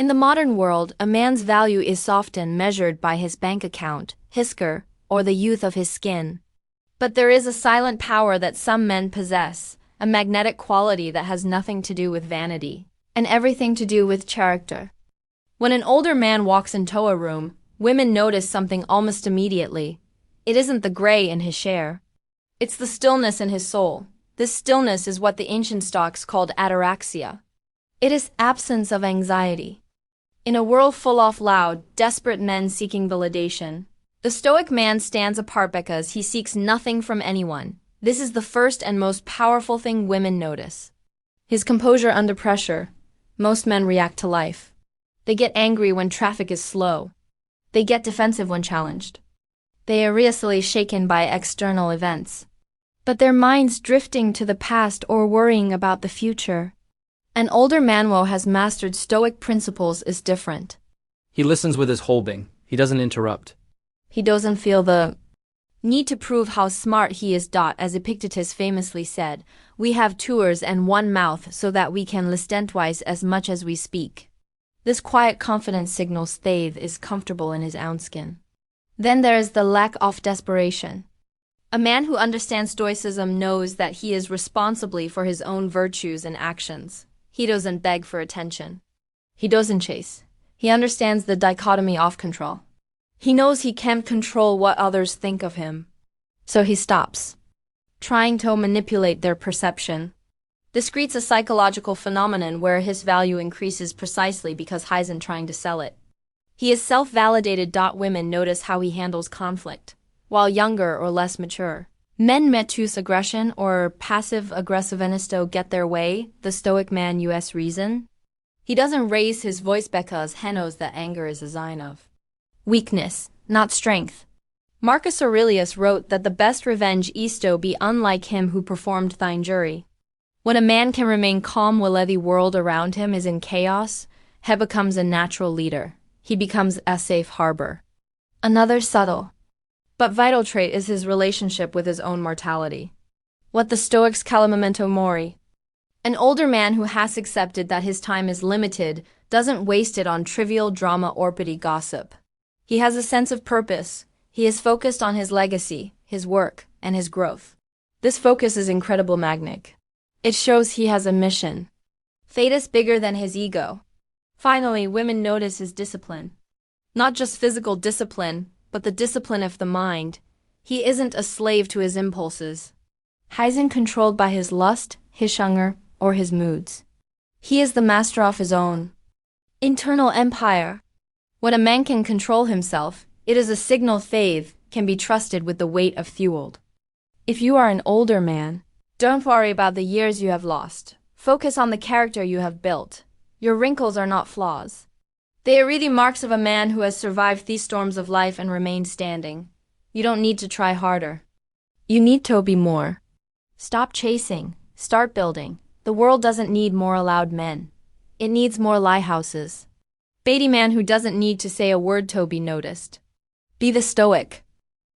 In the modern world, a man's value is often measured by his bank account, his score, or the youth of his skin. But there is a silent power that some men possess, a magnetic quality that has nothing to do with vanity, and everything to do with character. When an older man walks into a room, women notice something almost immediately. It isn't the gray in his hair. It's the stillness in his soul. This stillness is what the ancient Stoics called ataraxia. It is absence of anxiety. In a world full of loud, desperate men seeking validation, the Stoic man stands apart because he seeks nothing from anyone. This is the first and most powerful thing women notice. His composure under pressure. Most men react to life. They get angry when traffic is slow. They get defensive when challenged. They are easily shaken by external events. But their minds drifting to the past or worrying about the future. An older man who has mastered Stoic principles is different. He listens with his whole being. He doesn't interrupt. He doesn't feel the need to prove how smart he is. As Epictetus famously said, we have two ears and one mouth so that we can listen twice as much as we speak. This quiet confidence signals Thave is comfortable in his own skin. Then there is the lack of desperation. A man who understands Stoicism knows that he is responsible for his own virtues and actions. He doesn't beg for attention. He doesn't chase. He understands the dichotomy of control. He knows he can't control what others think of him. So he stops trying to manipulate their perception. This creates a psychological phenomenon where his value increases precisely because he isn't trying to sell it. He is self-validated. Women notice how he handles conflict, while younger or less mature men may choose aggression or passive-aggressiveness to get their way. The Stoic man uses reason. He doesn't raise his voice because he knows that anger is a sign of weakness, not strength. Marcus Aurelius wrote that the best revenge is to be unlike him who performed the injury. When a man can remain calm while the world around him is in chaos, he becomes a natural leader. He becomes a safe harbor. Another subtle but vital trait is his relationship with his own mortality. What the Stoics call memento mori. An older man who has accepted that his time is limited doesn't waste it on trivial drama or petty gossip. He has a sense of purpose. He is focused on his legacy, his work, and his growth. This focus is incredible magnetic. It shows he has a mission. Fate is bigger than his ego. Finally, women notice his discipline. Not just physical discipline, but the discipline of the mind. He isn't a slave to his impulses. He isn't controlled by his lust, his hunger, or his moods. He is the master of his own internal empire. When a man can control himself, it is a signal Thave can be trusted with the weight of fueled. If you are an older man, don't worry about the years you have lost. Focus on the character you have built. Your wrinkles are not flaws. They are really marks of a man who has survived these storms of life and remained standing. You don't need to try harder. You need to be more. Stop chasing. Start building. The world doesn't need more loud men. It needs more lighthouses. Be the man who doesn't need to say a word to be noticed. Be the Stoic.